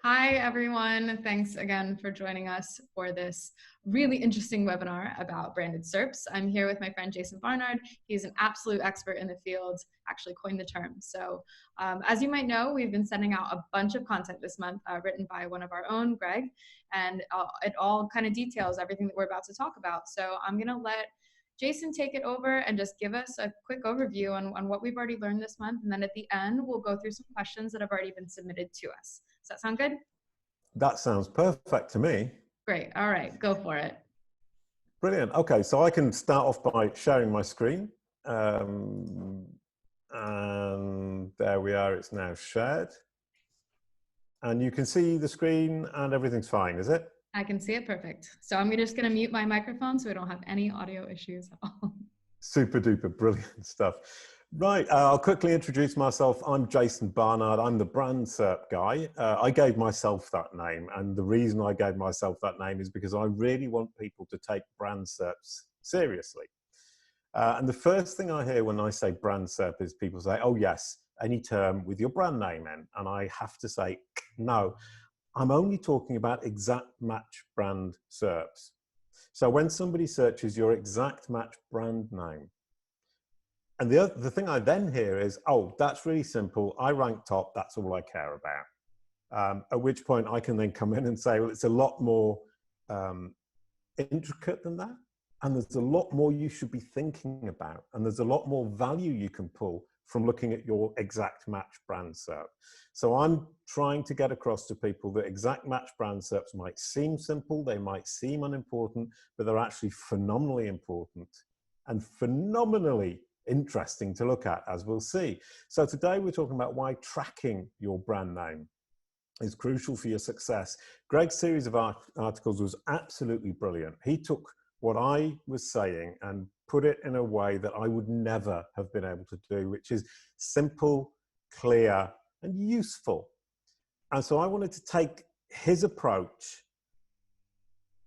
Hi, everyone. Thanks again for joining us for this really interesting webinar about branded SERPs. I'm here with my friend Jason Barnard. He's an absolute expert in the field, actually coined the term. So as you might know, we've been sending out a bunch of content this month written by one of our own, Greg, and it all kind of details everything that we're about to talk about. So I'm going to let Jason take it over and just give us a quick overview on what we've already learned this month. And then at the end, we'll go through some questions that have already been submitted to us. Does that sound good? That sounds perfect to me. Great. All right, go for it. Brilliant. Okay, so I can start off by sharing my screen. And there we are, it's now shared. And you can see the screen and everything's fine, is it? I can see it perfect. So I'm just going to mute my microphone so we don't have any audio issues at all. Super duper brilliant stuff. Right, I'll quickly introduce myself. I'm Jason Barnard. I'm the Brand SERP guy. I gave myself that name, and the reason I gave myself that name is because I really want people to take Brand SERPs seriously. And the first thing I hear when I say Brand SERP is people say, oh yes, any term with your brand name in. And I have to say, no, I'm only talking about exact match brand SERPs. So when somebody searches your exact match brand name, and the thing I then hear is, oh, that's really simple. I rank top. That's all I care about. At which point I can then come in and say, well, it's a lot more intricate than that. And there's a lot more you should be thinking about. And there's a lot more value you can pull from looking at your exact match brand SERP. So I'm trying to get across to people that exact match brand SERPs might seem simple, they might seem unimportant, but they're actually phenomenally important and phenomenally interesting to look at, as we'll see. So today we're talking about why tracking your brand name is crucial for your success. Greg's series of articles was absolutely brilliant. He took what I was saying and put it in a way that I would never have been able to do, which is simple, clear, and useful. And so I wanted to take his approach,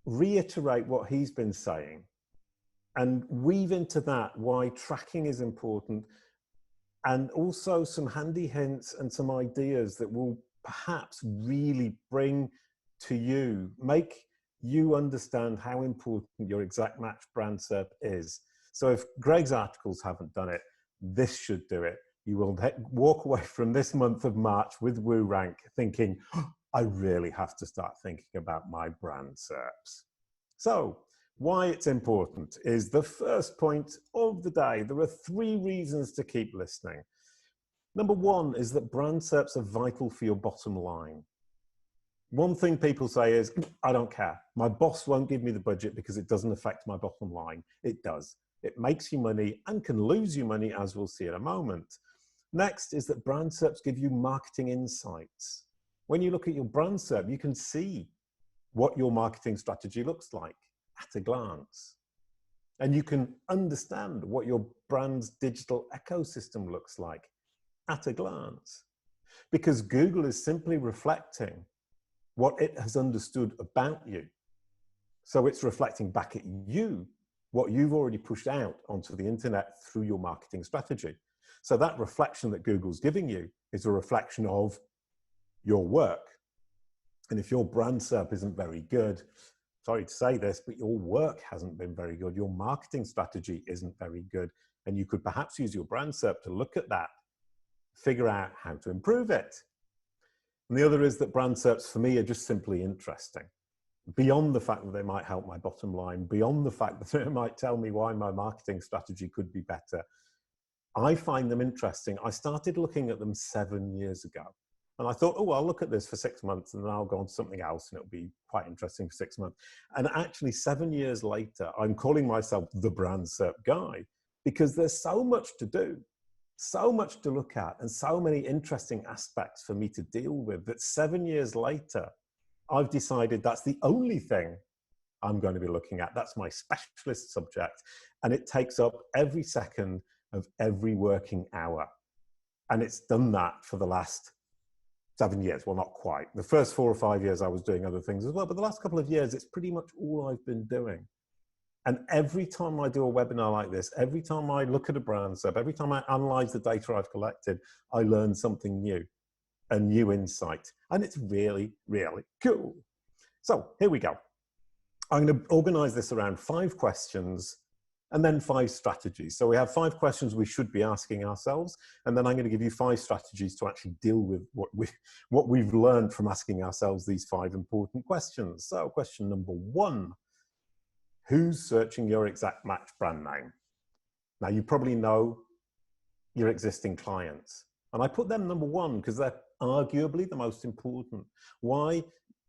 reiterate what he's been saying, and weave into that why tracking is important, and also some handy hints and some ideas that will perhaps really bring to you, make you understand how important your exact match brand SERP is. So if Greg's articles haven't done it, this should do it. You will walk away from this month of March with WooRank thinking, oh, I really have to start thinking about my brand SERPs. So why it's important is the first point of the day. There are 3 reasons to keep listening. Number 1 is that brand SERPs are vital for your bottom line. One thing people say is, I don't care. My boss won't give me the budget because it doesn't affect my bottom line. It does. It makes you money and can lose you money, as we'll see in a moment. Next is that brand SERPs give you marketing insights. When you look at your brand SERP, you can see what your marketing strategy looks like at a glance. And you can understand what your brand's digital ecosystem looks like at a glance. Because Google is simply reflecting what it has understood about you. So it's reflecting back at you what you've already pushed out onto the internet through your marketing strategy. So that reflection that Google's giving you is a reflection of your work. And if your brand SERP isn't very good, sorry to say this, but your work hasn't been very good, your marketing strategy isn't very good, and you could perhaps use your brand SERP to look at that, figure out how to improve it. And the other is that brand SERPs for me are just simply interesting. Beyond the fact that they might help my bottom line, beyond the fact that they might tell me why my marketing strategy could be better, I find them interesting. I started looking at them 7 years ago. And I thought, oh, I'll look at this for 6 months and then I'll go on to something else and it'll be quite interesting for 6 months. And actually 7 years later, I'm calling myself the Brand SERP guy because there's so much to do, so much to look at, and so many interesting aspects for me to deal with that 7 years later, I've decided that's the only thing I'm going to be looking at. That's my specialist subject. And it takes up every second of every working hour. And it's done that for the last 7 years. Well, not quite. The first 4 or 5 years I was doing other things as well, but the last couple of years, it's pretty much all I've been doing. And every time I do a webinar like this, every time I look at a brand SERP, every time I analyze the data I've collected, I learn something new. a new insight. And it's really, really cool. So here we go. I'm going to organize this around 5 questions and then 5 strategies. So we have 5 questions we should be asking ourselves, and then I'm going to give you 5 strategies to actually deal with what we've learned from asking ourselves these 5 important questions. So question number 1, who's searching your exact match brand name? Now you probably know your existing clients, and I put them number 1 because they're arguably the most important. Why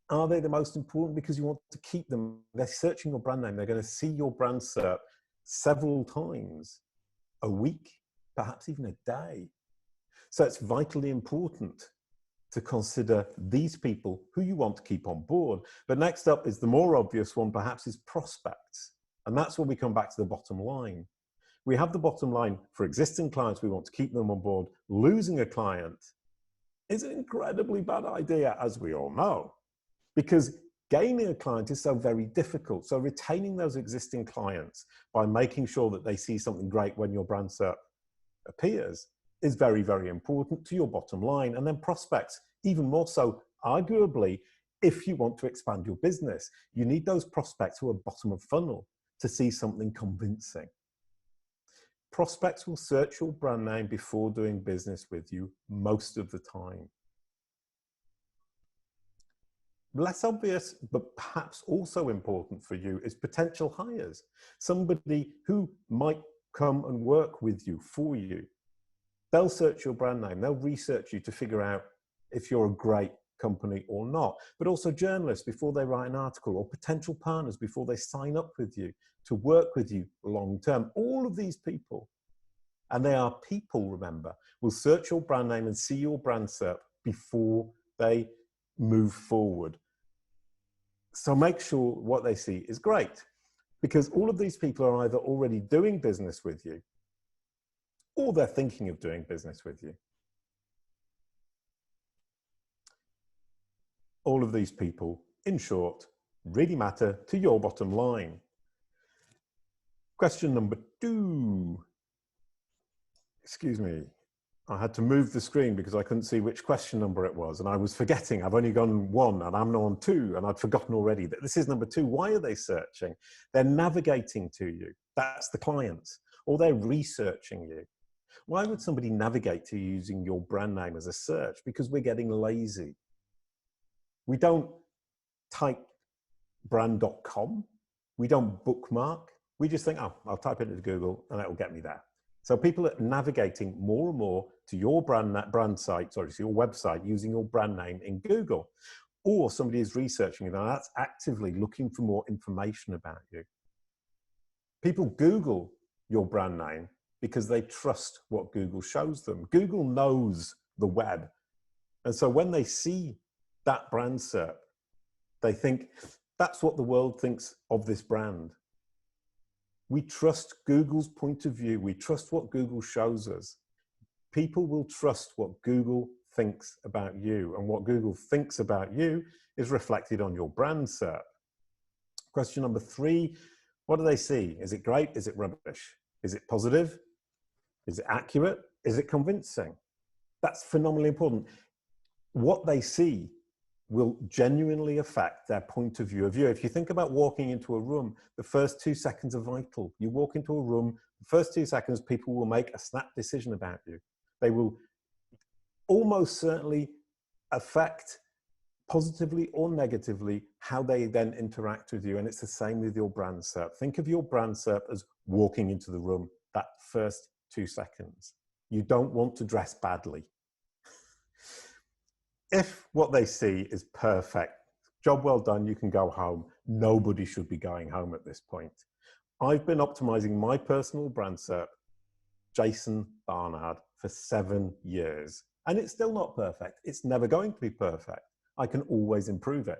are they the most important? Because you want to keep them. They're searching your brand name. They're going to see your brand SERP several times a week, perhaps even a day. So it's vitally important to consider these people who you want to keep on board. But next up is the more obvious one, perhaps, is prospects. And that's when we come back to the bottom line. We have the bottom line for existing clients. We want to keep them on board. Losing a client is an incredibly bad idea, as we all know, because gaining a client is so very difficult. So retaining those existing clients by making sure that they see something great when your brand SERP appears is very, very important to your bottom line. And then prospects, even more so, arguably, if you want to expand your business. You need those prospects who are bottom of funnel to see something convincing. Prospects will search your brand name before doing business with you most of the time. Less obvious, but perhaps also important for you, is potential hires. Somebody who might come and work with you, for you. They'll search your brand name. They'll research you to figure out if you're a great company or not. But also journalists before they write an article, or potential partners before they sign up with you to work with you long term. All of these people, and they are people, remember, will search your brand name and see your brand SERP before they move forward. So make sure what they see is great, because all of these people are either already doing business with you or they're thinking of doing business with you. All of these people, in short, really matter to your bottom line. Question number 2. Excuse me. I had to move the screen because I couldn't see which question number it was, and I was forgetting. I've only gone 1 and I'm now on 2, and I'd forgotten already that this is number 2. Why are they searching? They're navigating to you. That's the clients. Or they're researching you. Why would somebody navigate to you using your brand name as a search? Because we're getting lazy. We don't type brand.com. We don't bookmark. We just think, oh, I'll type it into Google and that'll get me there. So people are navigating more and more to your brand site, sorry, to your website using your brand name in Google. Or somebody is researching you, and that's actively looking for more information about you. People Google your brand name because they trust what Google shows them. Google knows the web. And so when they see that brand SERP, they think, that's what the world thinks of this brand. We trust Google's point of view. We trust what Google shows us. People will trust what Google thinks about you, and what Google thinks about you is reflected on your brand SERP. Question number 3, what do they see? Is it great? Is it rubbish? Is it positive? Is it accurate? Is it convincing? That's phenomenally important. What they see will genuinely affect their point of view of you. If you think about walking into a room, the first 2 seconds are vital. You walk into a room, the first 2 seconds, people will make a snap decision about you. They will almost certainly affect positively or negatively how they then interact with you. And it's the same with your brand SERP. Think of your brand SERP as walking into the room, that first 2 seconds. You don't want to dress badly. If what they see is perfect, job well done, you can go home. Nobody should be going home at this point. I've been optimizing my personal brand SERP, Jason Barnard, for 7 years. And it's still not perfect. It's never going to be perfect. I can always improve it.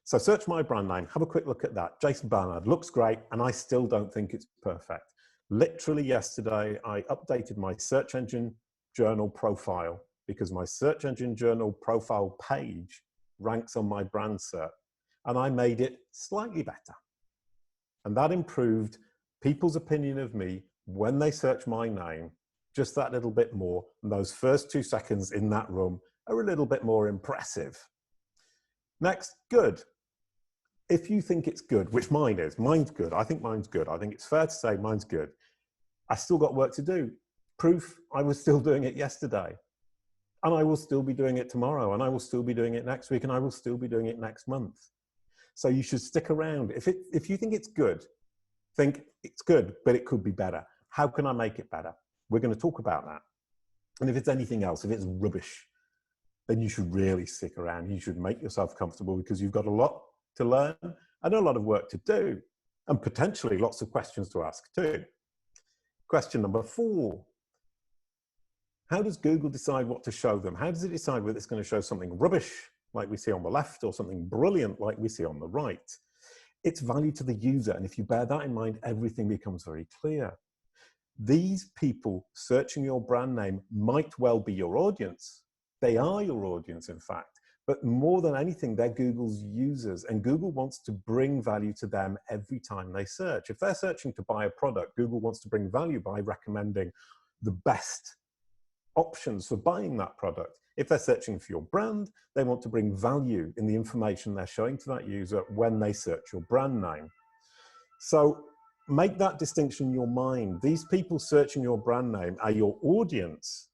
So search my brand name, have a quick look at that. Jason Barnard looks great, and I still don't think it's perfect. Literally yesterday, I updated my search engine journal profile because my search engine journal profile page ranks on my brand SERP, and I made it slightly better. And that improved people's opinion of me when they search my name just that little bit more. And those first 2 seconds in that room are a little bit more impressive. Next, good. If you think it's good, which mine's good. I think mine's good. I think it's fair to say mine's good. I still got work to do. Proof, I was still doing it yesterday. And I will still be doing it tomorrow. And I will still be doing it next week. And I will still be doing it next month. So you should stick around. If you think it's good, think it's good, but it could be better. How can I make it better? We're going to talk about that. And if it's anything else, if it's rubbish, then you should really stick around. You should make yourself comfortable because you've got a lot to learn and a lot of work to do and potentially lots of questions to ask too. Question number 4. How does Google decide what to show them? How does it decide whether it's going to show something rubbish like we see on the left or something brilliant like we see on the right? It's value to the user. And if you bear that in mind, everything becomes very clear. These people searching your brand name might well be your audience. They are your audience, in fact. But more than anything, they're Google's users. And Google wants to bring value to them every time they search. If they're searching to buy a product, Google wants to bring value by recommending the best options for buying that product. If they're searching for your brand, they want to bring value in the information they're showing to that user when they search your brand name. So make that distinction in your mind. These people searching your brand name are your audience,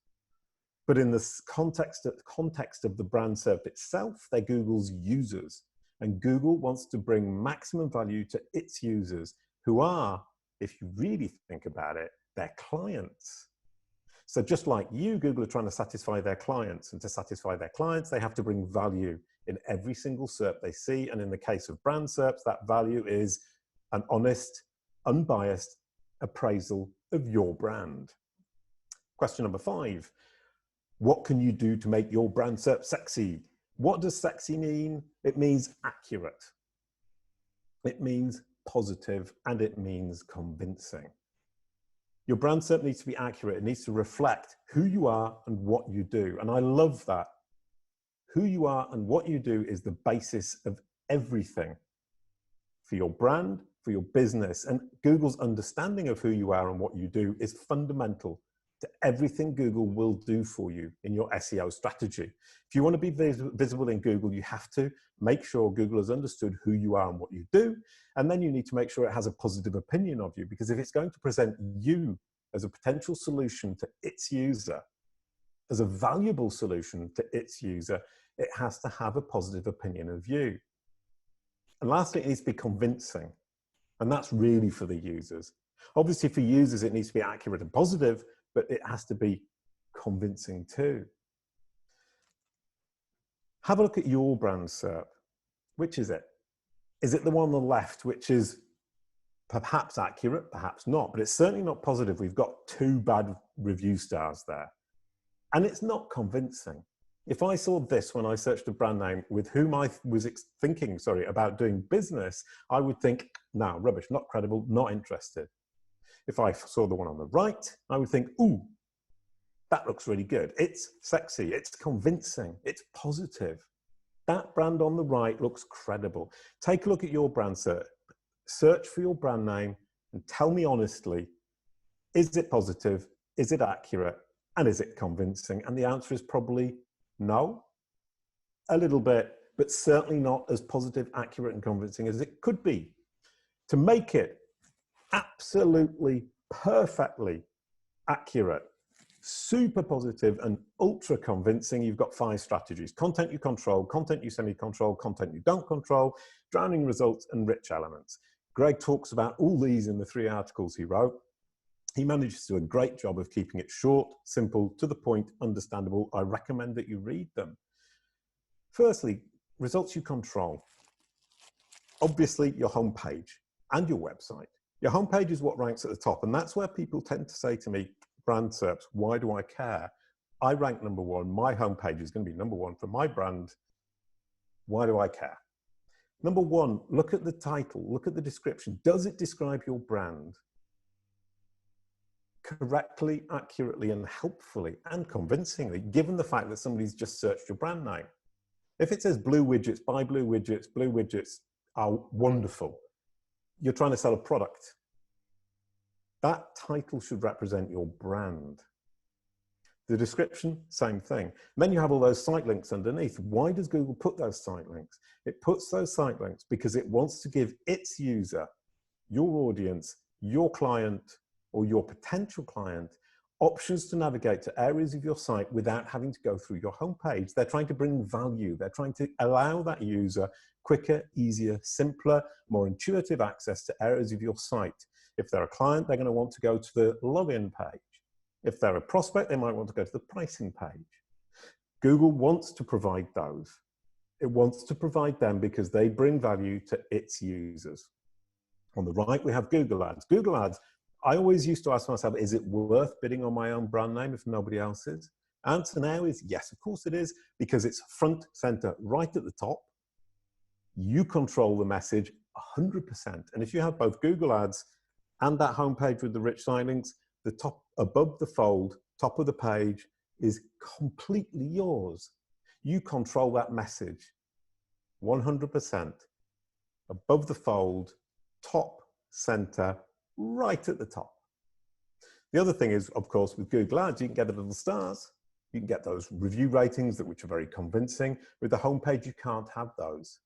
but in the context of the brand SERP itself, they're Google's users. And Google wants to bring maximum value to its users, who are, if you really think about it, their clients. So just like you, Google are trying to satisfy their clients, and to satisfy their clients, they have to bring value in every single SERP they see. And in the case of brand SERPs, that value is an honest, unbiased appraisal of your brand. Question number 5, what can you do to make your brand SERP sexy? What does sexy mean? It means accurate. It means positive, and it means convincing. Your brand SERP needs to be accurate. It needs to reflect who you are and what you do. And I love that. Who you are and what you do is the basis of everything for your brand, for your business. And Google's understanding of who you are and what you do is fundamental to everything Google will do for you in your SEO strategy. If you want to be visible in Google, you have to make sure Google has understood who you are and what you do. And then you need to make sure it has a positive opinion of you, because if it's going to present you as a potential solution to its user, as a valuable solution to its user, it has to have a positive opinion of you. And lastly, it needs to be convincing. And that's really for the users. Obviously, for users, it needs to be accurate and positive, but it has to be convincing too. Have a look at your brand SERP. Which is it? Is it the one on the left, which is perhaps accurate, perhaps not, but it's certainly not positive? We've got 2 bad review stars there. And it's not convincing. If I saw this when I searched a brand name with whom I was thinking, about doing business, I would think, no, rubbish, not credible, not interested. If I saw the one on the right, I would think, ooh, that looks really good. It's sexy, it's convincing, it's positive. That brand on the right looks credible. Take a look at your brand SERP. Search for your brand name and tell me honestly, is it positive, is it accurate, and is it convincing? And the answer is probably no, a little bit, but certainly not as positive, accurate, and convincing as it could be. To make it absolutely, perfectly accurate, super positive, and ultra convincing, you've got 5 strategies: content you control, content you semi-control, content you don't control, drowning results, and rich elements. Greg talks about all these in the 3 articles he wrote. He manages to do a great job of keeping it short, simple, to the point, understandable. I recommend that you read them. Firstly, results you control. Obviously, your homepage and your website. Your homepage is what ranks at the top, and that's where people tend to say to me, brand SERPs, why do I care? I rank number 1. My homepage is going to be number 1 for my brand. Why do I care? Number 1, look at the title, look at the description. Does it describe your brand correctly, accurately, and helpfully, and convincingly, given the fact that somebody's just searched your brand name? If it says blue widgets, buy blue widgets are wonderful. You're trying to sell a product. That title should represent your brand. The description, same thing. And then you have all those site links underneath. Why does Google put those site links? It puts those site links because it wants to give its user, your audience, your client, or your potential client, options to navigate to areas of your site without having to go through your homepage. They're trying to bring value. They're trying to allow that user quicker, easier, simpler, more intuitive access to areas of your site. If they're a client, they're going to want to go to the login page. If they're a prospect, they might want to go to the pricing page. Google wants to provide those. It wants to provide them because they bring value to its users. On the right, we have Google Ads. Google Ads, I always used to ask myself, is it worth bidding on my own brand name if nobody else is? Answer now is yes, of course it is, because it's front center right at the top. You control the message 100%. And if you have both Google Ads and that homepage with the rich site links, the top above the fold, top of the page is completely yours. You control that message 100%. Above the fold, top, center, right at the top. The other thing is, of course, with Google Ads, you can get the little stars. You can get those review ratings which are very convincing. With the homepage, you can't have those.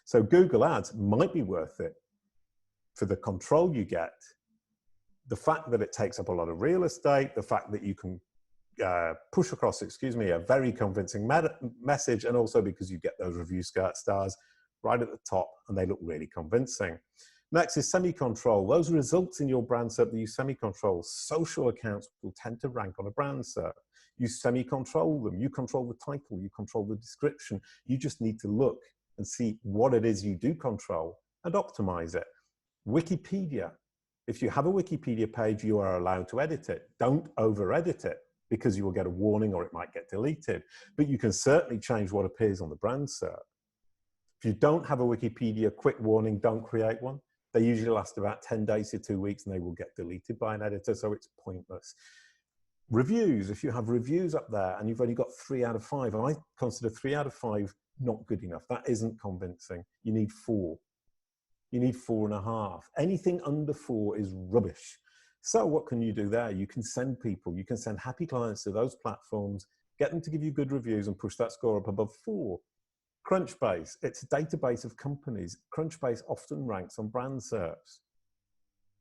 So Google Ads might be worth it for the control you get, the fact that it takes up a lot of real estate, the fact that you can push across, a very convincing message, and also because you get those review stars right at the top and they look really convincing. Next is semi-control. Those results in your brand SERP that you semi-control. Social accounts will tend to rank on a brand SERP. You semi-control them. You control the title. You control the description. You just need to look and see what it is you do control and optimize it. Wikipedia. If you have a Wikipedia page, you are allowed to edit it. Don't over-edit it because you will get a warning or it might get deleted. But you can certainly change what appears on the brand SERP. If you don't have a Wikipedia, quick warning, don't create one. They usually last about 10 days to 2 weeks and they will get deleted by an editor, so it's pointless. Reviews, if you have reviews up there and you've only got 3 out of 5, I consider 3 out of 5 not good enough. That isn't convincing. You need 4. You need 4.5. Anything under 4 is rubbish. So what can you do there? You can send people, you can send happy clients to those platforms, get them to give you good reviews and push that score up above 4. Crunchbase, it's a database of companies. Crunchbase often ranks on brand SERPs.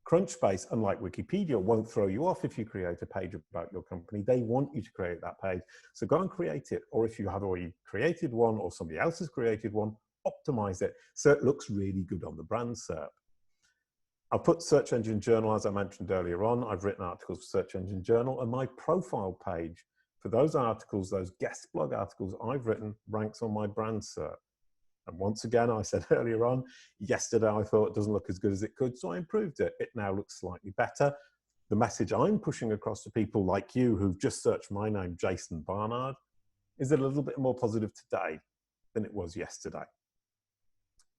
Crunchbase, unlike Wikipedia, won't throw you off if you create a page about your company. They want you to create that page. So go and create it. Or if you have already created one or somebody else has created one, optimize it so it looks really good on the brand SERP. I've put Search Engine Journal, as I mentioned earlier on. I've written articles for Search Engine Journal, and my profile page for those articles, those guest blog articles I've written, ranks on my brand SERP. And once again, I said earlier on, yesterday I thought it doesn't look as good as it could, so I improved it. It now looks slightly better. The message I'm pushing across to people like you who've just searched my name, Jason Barnard, is a little bit more positive today than it was yesterday.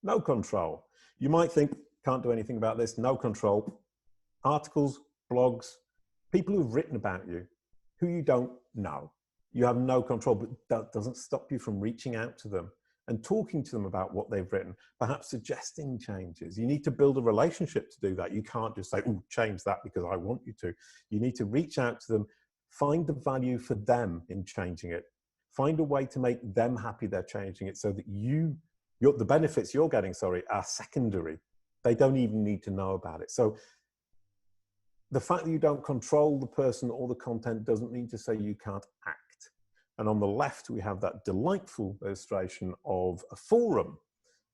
No control. You might think, can't do anything about this. No control. Articles, blogs, people who've written about you, who you don't know. You have no control, but that doesn't stop you from reaching out to them and talking to them about what they've written, perhaps suggesting changes. You need to build a relationship to do that. You can't just say, oh, change that because I want you to. You need to reach out to them, find the value for them in changing it, find a way to make them happy they're changing it so that the benefits you're getting, are secondary. They don't even need to know about it. So the fact that you don't control the person or the content doesn't mean to say you can't act. And on the left, we have that delightful illustration of a forum.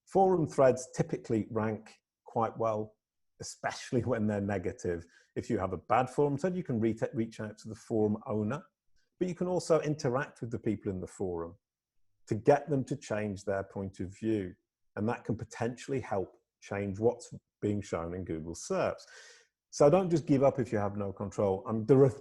Forum threads typically rank quite well, especially when they're negative. If you have a bad forum thread, you can reach out to the forum owner, but you can also interact with the people in the forum to get them to change their point of view. And that can potentially help change what's being shown in Google SERPs. So don't just give up if you have no control. There are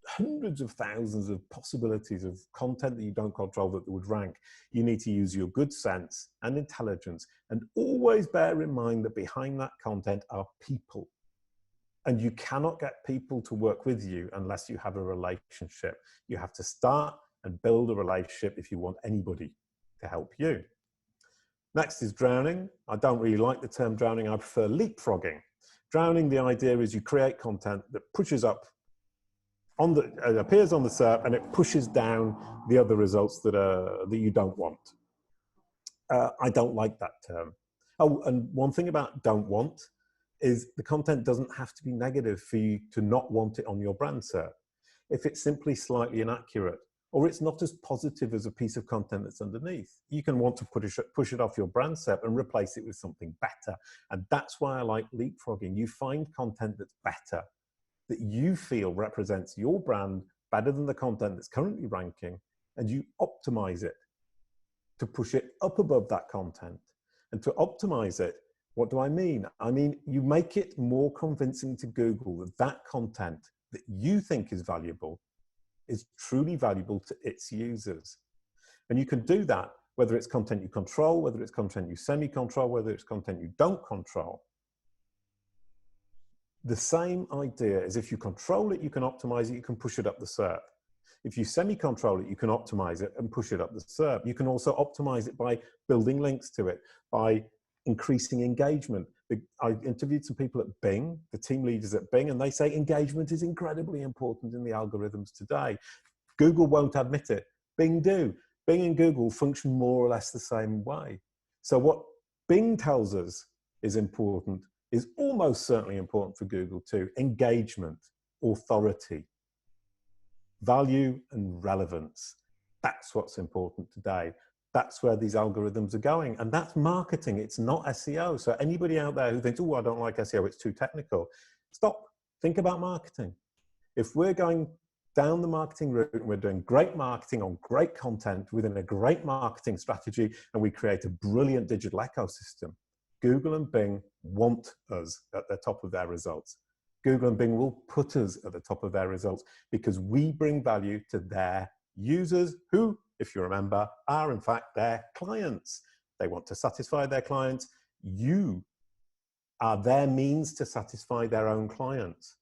hundreds of thousands of possibilities of content that you don't control that would rank. You need to use your good sense and intelligence, and always bear in mind that behind that content are people. And you cannot get people to work with you unless you have a relationship. You have to start and build a relationship if you want anybody to help you. Next is drowning. I don't really like the term drowning. I prefer leapfrogging. Drowning, the idea is you create content that pushes up it appears on the SERP and it pushes down the other results that you don't want. I don't like that term. Oh, and one thing about don't want is the content doesn't have to be negative for you to not want it on your brand SERP. If it's simply slightly inaccurate, or it's not as positive as a piece of content that's underneath, you can want to push it off your brand SERP and replace it with something better. And that's why I like leapfrogging. You find content that's better, that you feel represents your brand better than the content that's currently ranking, and you optimize it to push it up above that content. And to optimize it, what do I mean? I mean, you make it more convincing to Google that that content that you think is valuable is truly valuable to its users. And you can do that whether it's content you control, whether it's content you semi-control, whether it's content you don't control. The same idea is if you control it, you can optimize it, you can push it up the SERP. If you semi-control it, you can optimize it and push it up the SERP. You can also optimize it by building links to it, by increasing engagement. I interviewed some people at Bing, the team leaders at Bing, and they say engagement is incredibly important in the algorithms today. Google won't admit it. Bing do. Bing and Google function more or less the same way. So what Bing tells us is important is almost certainly important for Google too. Engagement, authority, value and relevance. That's what's important today. That's where these algorithms are going. And that's marketing. It's not SEO. So anybody out there who thinks, oh, I don't like SEO, it's too technical. Stop. Think about marketing. If we're going down the marketing route and we're doing great marketing on great content within a great marketing strategy, and we create a brilliant digital ecosystem, Google and Bing want us at the top of their results. Google and Bing will put us at the top of their results because we bring value to their users who, if you remember, are in fact their clients. They want to satisfy their clients. You are their means to satisfy their own clients.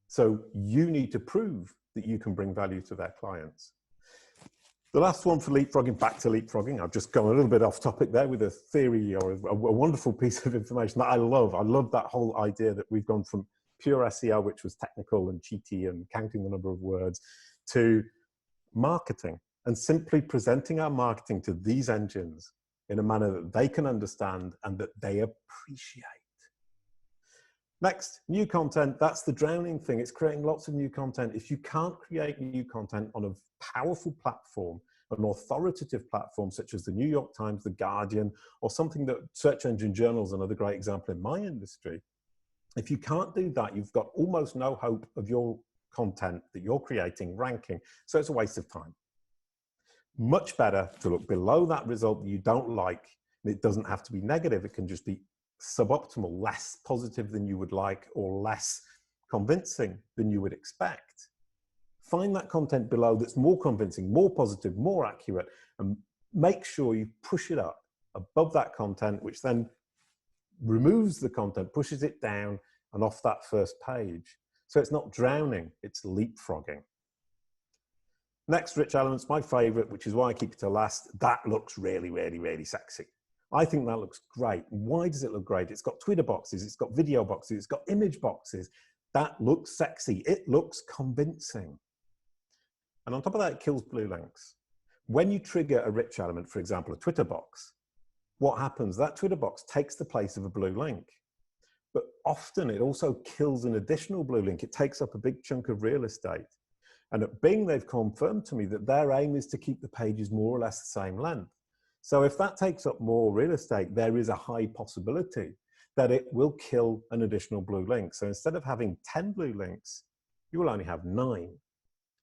So you need to prove that you can bring value to their clients. The last one for leapfrogging, back to leapfrogging. I've just gone a little bit off topic there with a theory or a wonderful piece of information that I love. I love that whole idea that we've gone from pure SEO, which was technical and cheaty and counting the number of words, to marketing and simply presenting our marketing to these engines in a manner that they can understand and that they appreciate. Next, new content. That's the drowning thing. It's creating lots of new content. If you can't create new content on a powerful platform, an authoritative platform such as the New York Times, the Guardian, or something that Search Engine Journal is another great example in my industry. If you can't do that, you've got almost no hope of your content that you're creating ranking. So it's a waste of time. Much better to look below that result that you don't like. And it doesn't have to be negative. It can just be suboptimal, less positive than you would like, or less convincing than you would expect. Find that content below that's more convincing, more positive, more accurate, and make sure you push it up above that content, which then removes the content, pushes it down and off that first page. So it's not drowning, it's leapfrogging. Next, rich elements, my favorite, which is why I keep it to last. That looks really, really, really sexy. I think that looks great. Why does it look great? It's got Twitter boxes, it's got video boxes, it's got image boxes. That looks sexy. It looks convincing. And on top of that, it kills blue links. When you trigger a rich element, for example, a Twitter box, what happens? That Twitter box takes the place of a blue link. But often it also kills an additional blue link. It takes up a big chunk of real estate. And at Bing, they've confirmed to me that their aim is to keep the pages more or less the same length. So if that takes up more real estate, there is a high possibility that it will kill an additional blue link. So instead of having 10 blue links, you will only have 9.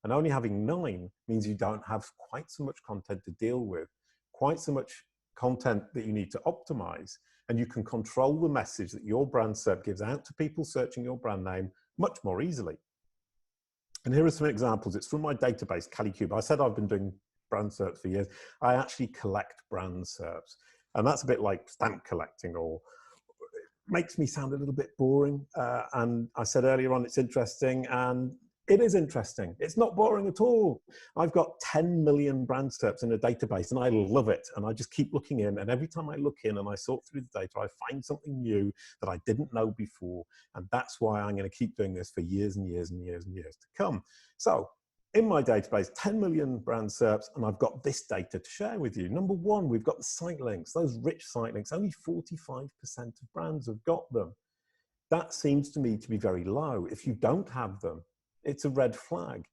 And only having 9 means you don't have quite so much content to deal with, quite so much content that you need to optimize, and you can control the message that your brand SERP gives out to people searching your brand name much more easily. And here are some examples. It's from my database, Calicube. I said I've been doing brand SERPs for years. I actually collect brand SERPs. And that's a bit like stamp collecting, or it makes me sound a little bit boring. And I said earlier on, it's interesting. And It is interesting. It's not boring at all. I've got 10 million brand SERPs in a database and I love it. And I just keep looking in. And every time I look in and I sort through the data, I find something new that I didn't know before. And that's why I'm going to keep doing this for years and years and years and years to come. So in my database, 10 million brand SERPs, and I've got this data to share with you. Number one, we've got the site links, those rich site links. Only 45% of brands have got them. That seems to me to be very low. If you don't have them, it's a red flag.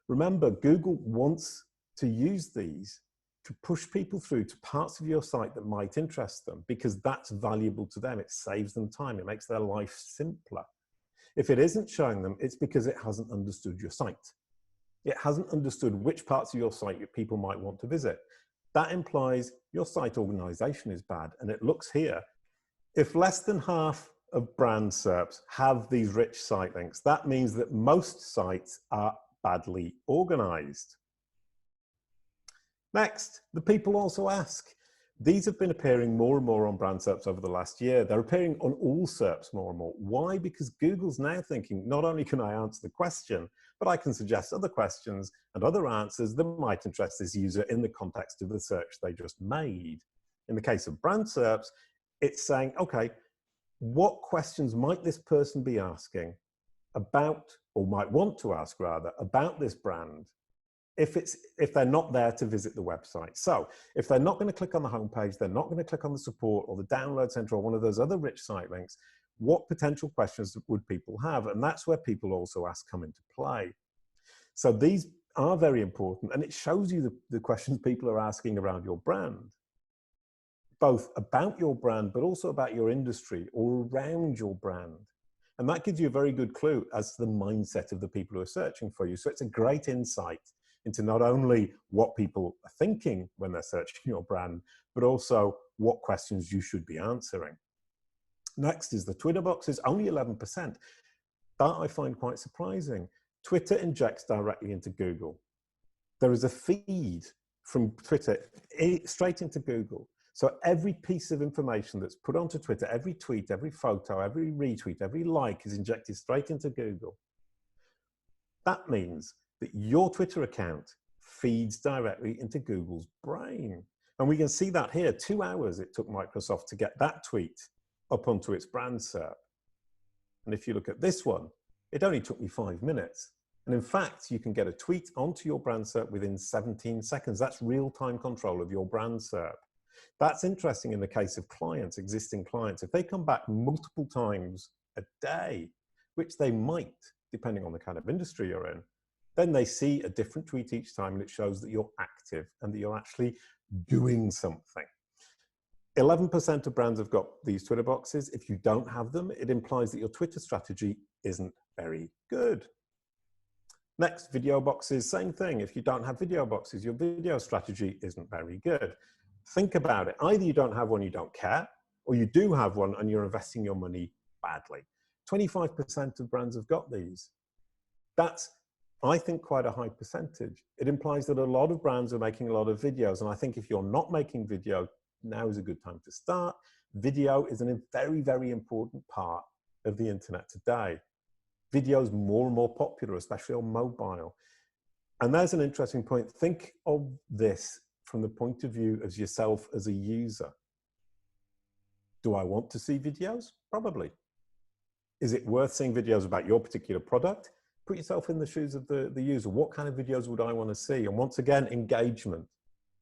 Remember, Google wants to use these to push people through to parts of your site that might interest them because that's valuable to them. It saves them time. It makes their life simpler. If it isn't showing them, it's because it hasn't understood your site. It hasn't understood which parts of your site people might want to visit. That implies your site organization is bad. And it looks here, if less than half of brand SERPs have these rich site links, that means that most sites are badly organized. Next, the people also ask. These have been appearing more and more on brand SERPs over the last year. They're appearing on all SERPs more and more. Why? Because Google's now thinking, not only can I answer the question, but I can suggest other questions and other answers that might interest this user in the context of the search they just made. In the case of brand SERPs, it's saying, okay, what questions might this person be asking about, or might want to ask rather, about this brand if they're not there to visit the website? So if they're not going to click on the homepage, they're not going to click on the support or the download center or one of those other rich site links, what potential questions would people have? And that's where people also ask come into play. So these are very important, and it shows you the questions people are asking around your brand, both about your brand, but also about your industry or around your brand. And that gives you a very good clue as to the mindset of the people who are searching for you. So it's a great insight into not only what people are thinking when they're searching your brand, but also what questions you should be answering. Next is the Twitter boxes, only 11%. That I find quite surprising. Twitter injects directly into Google. There is a feed from Twitter straight into Google. So every piece of information that's put onto Twitter, every tweet, every photo, every retweet, every like is injected straight into Google. That means that your Twitter account feeds directly into Google's brain. And we can see that here, 2 hours it took Microsoft to get that tweet up onto its brand SERP. And if you look at this one, it only took me 5 minutes. And in fact, you can get a tweet onto your brand SERP within 17 seconds. That's real-time control of your brand SERP. That's interesting in the case of clients, existing clients. If they come back multiple times a day, which they might, depending on the kind of industry you're in, then they see a different tweet each time, and it shows that you're active and that you're actually doing something. 11% of brands have got these Twitter boxes. If you don't have them, it implies that your Twitter strategy isn't very good. Next, video boxes, same thing. If you don't have video boxes, your video strategy isn't very good. Think about it. Either you don't have one, you don't care, or you do have one and you're investing your money badly. 25% of brands have got these. That's, I think, quite a high percentage. It implies that a lot of brands are making a lot of videos. And I think if you're not making video, now is a good time to start. Video is a very, very important part of the internet today. Video is more and more popular, especially on mobile. And there's an interesting point. Think of this from the point of view of yourself as a user. Do I want to see videos? Probably. Is it worth seeing videos about your particular product? Put yourself in the shoes of the user. What kind of videos would I want to see? And once again, engagement.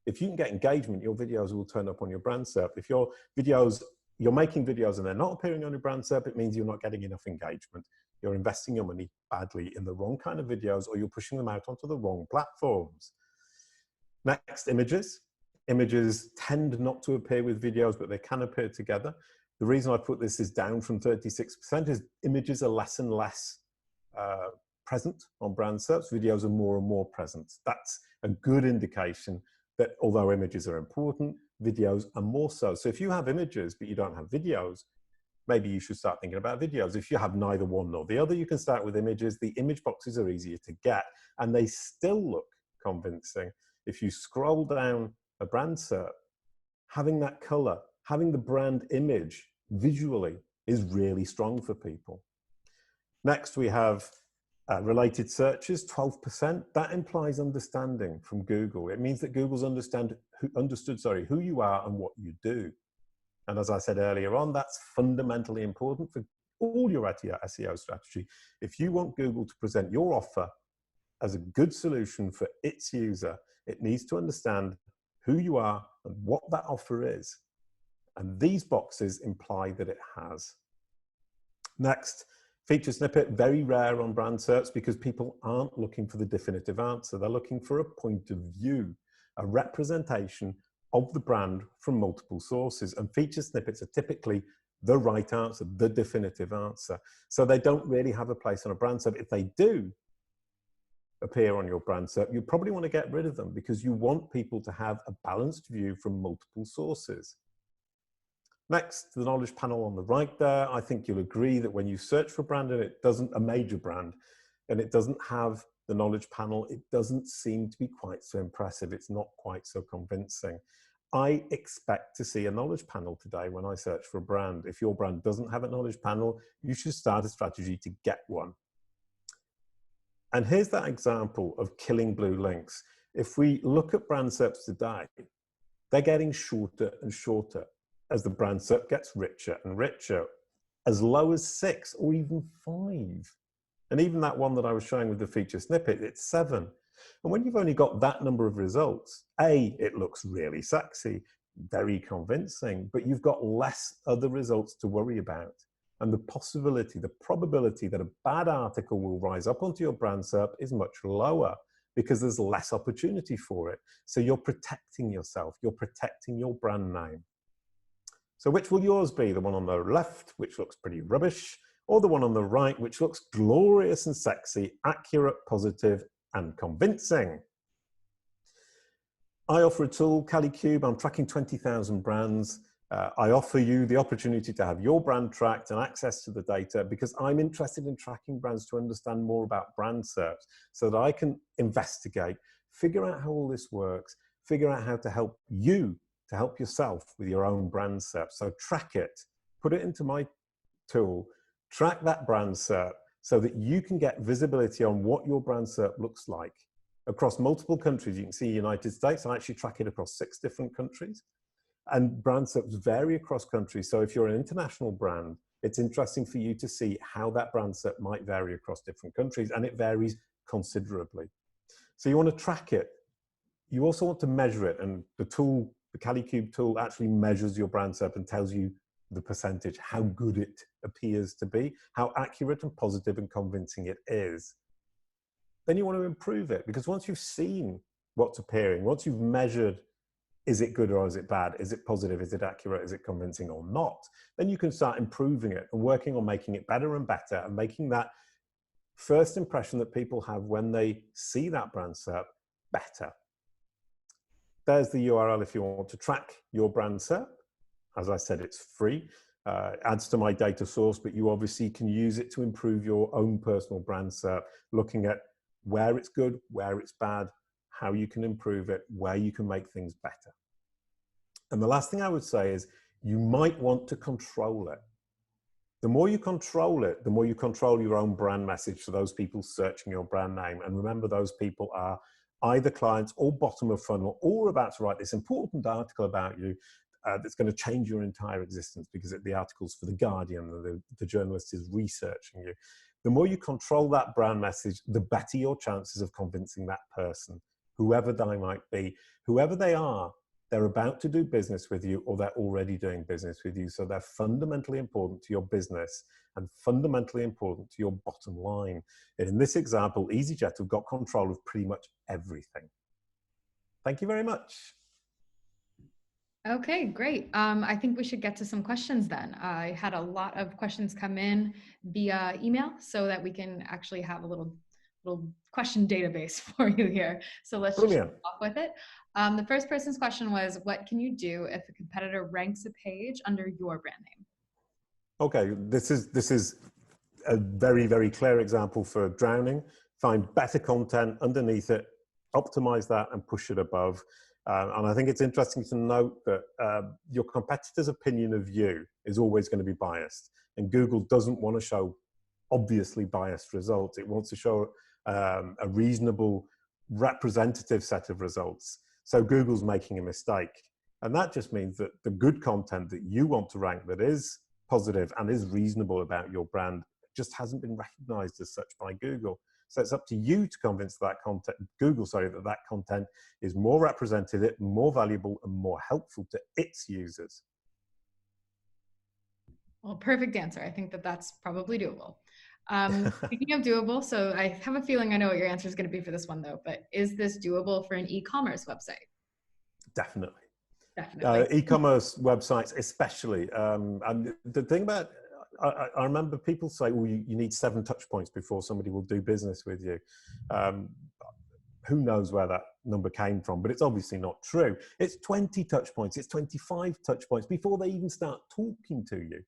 If you can get engagement, your videos will turn up on your brand SERP. If you're making videos and they're not appearing on your brand SERP, it means you're not getting enough engagement. You're investing your money badly in the wrong kind of videos, or you're pushing them out onto the wrong platforms. Next, images. Images tend not to appear with videos, but they can appear together. The reason I put this is down from 36% is images are less and less present on brand SERPs. Videos are more and more present. That's a good indication that although images are important, videos are more so. So if you have images, but you don't have videos, maybe you should start thinking about videos. If you have neither one nor the other, you can start with images. The image boxes are easier to get, and they still look convincing. If you scroll down a brand SERP, having that color, having the brand image visually is really strong for people. Next, we have Related searches, 12%. That implies understanding from Google. It means that Google's understood who you are and what you do. And as I said earlier on, that's fundamentally important for all your SEO strategy. If you want Google to present your offer as a good solution for its user, it needs to understand who you are and what that offer is. And these boxes imply that it has. Next, feature snippet, very rare on brand SERPs because people aren't looking for the definitive answer. They're looking for a point of view, a representation of the brand from multiple sources. And feature snippets are typically the right answer, the definitive answer. So they don't really have a place on a brand SERP. If they do appear on your brand SERP, you probably want to get rid of them because you want people to have a balanced view from multiple sources. Next, the knowledge panel on the right there. I think you'll agree that when you search for a brand and it doesn't, a major brand, and it doesn't have the knowledge panel, it doesn't seem to be quite so impressive. It's not quite so convincing. I expect to see a knowledge panel today when I search for a brand. If your brand doesn't have a knowledge panel, you should start a strategy to get one. And here's that example of killing blue links. If we look at brand SERPs today, they're getting shorter and shorter as the brand SERP gets richer and richer, as low as 6 or even 5. And even that one that I was showing with the feature snippet, it's 7. And when you've only got that number of results, A, it looks really sexy, very convincing, but you've got less other results to worry about. And the possibility, the probability that a bad article will rise up onto your brand SERP is much lower because there's less opportunity for it. So you're protecting yourself, you're protecting your brand name. So which will yours be? The one on the left, which looks pretty rubbish, or the one on the right, which looks glorious and sexy, accurate, positive, and convincing? I offer a tool, CaliCube. I'm tracking 20,000 brands. I offer you the opportunity to have your brand tracked and access to the data because I'm interested in tracking brands to understand more about brand SERPs so that I can investigate, figure out how all this works, figure out how to help you to help yourself with your own brand SERP. So track it, put it into my tool, track that brand SERP so that you can get visibility on what your brand SERP looks like across multiple countries. You can see United States, I actually track it across 6 different countries. And brand SERPs vary across countries. So if you're an international brand, it's interesting for you to see how that brand SERP might vary across different countries, and it varies considerably. So you want to track it. You also want to measure it, and the tool, the CaliCube tool, actually measures your brand SERP and tells you the percentage, how good it appears to be, how accurate and positive and convincing it is. Then you want to improve it, because once you've seen what's appearing, once you've measured, is it good or is it bad? Is it positive? Is it accurate? Is it convincing or not? Then you can start improving it and working on making it better and better and making that first impression that people have when they see that brand SERP better. There's the URL if you want to track your brand SERP. As I said, it's free. Adds to my data source, but you obviously can use it to improve your own personal brand SERP, looking at where it's good, where it's bad, how you can improve it, where you can make things better. And the last thing I would say is you might want to control it. The more you control it, the more you control your own brand message to those people searching your brand name. And remember, those people are either clients or bottom of funnel, or about to write this important article about you that's going to change your entire existence because the article's for The Guardian, the journalist is researching you. The more you control that brand message, the better your chances of convincing that person, whoever they might be, whoever they are. They're about to do business with you, or they're already doing business with you. So they're fundamentally important to your business and fundamentally important to your bottom line. And in this example, EasyJet have got control of pretty much everything. Thank you very much. Okay, great. I think we should get to some questions then. I had a lot of questions come in via email so that we can actually have a little question database for you here. So let's just start off with it. The first person's question was, what can you do if a competitor ranks a page under your brand name? Okay, this is a very, very clear example for drowning. Find better content underneath it, optimize that and push it above. And I think it's interesting to note that your competitor's opinion of you is always going to be biased. And Google doesn't want to show obviously biased results. It wants to show a reasonable, representative set of results. So Google's making a mistake. And that just means that the good content that you want to rank that is positive and is reasonable about your brand just hasn't been recognized as such by Google. So it's up to you to convince that content, Google, sorry, that that content is more representative, more valuable, and more helpful to its users. Well, perfect answer. I think that that's probably doable. Speaking of doable, so I have a feeling I know what your answer is going to be for this one, though, but is this doable for an e-commerce website? Definitely. Definitely. E-commerce websites especially. And the thing about, I remember people say, well, you need 7 touch points before somebody will do business with you. Who knows where that number came from, but it's obviously not true. It's 20 touch points, it's 25 touch points before they even start talking to you.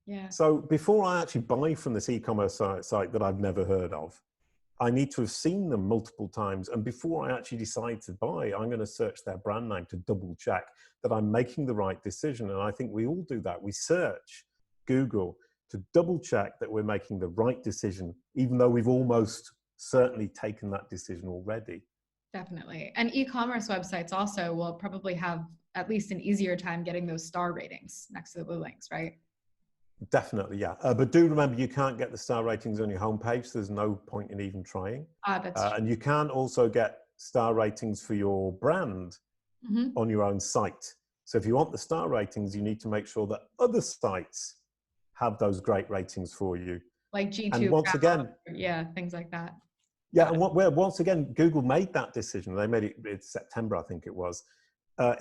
Yeah. So before I actually buy from this e-commerce site that I've never heard of, I need to have seen them multiple times. And before I actually decide to buy, I'm going to search their brand name to double check that I'm making the right decision. And I think we all do that. We search Google to double check that we're making the right decision, even though we've almost certainly taken that decision already. Definitely. And e-commerce websites also will probably have at least an easier time getting those star ratings next to the blue links, right? Definitely, yeah. But do remember, you can't get the star ratings on your homepage. So there's no point in even trying. That's true. And you can also get star ratings for your brand on your own site. So if you want the star ratings, you need to make sure that other sites have those great ratings for you. Like G2. And once again, yeah, things like that. Yeah, and once again, Google made that decision. They made it in September, I think it was,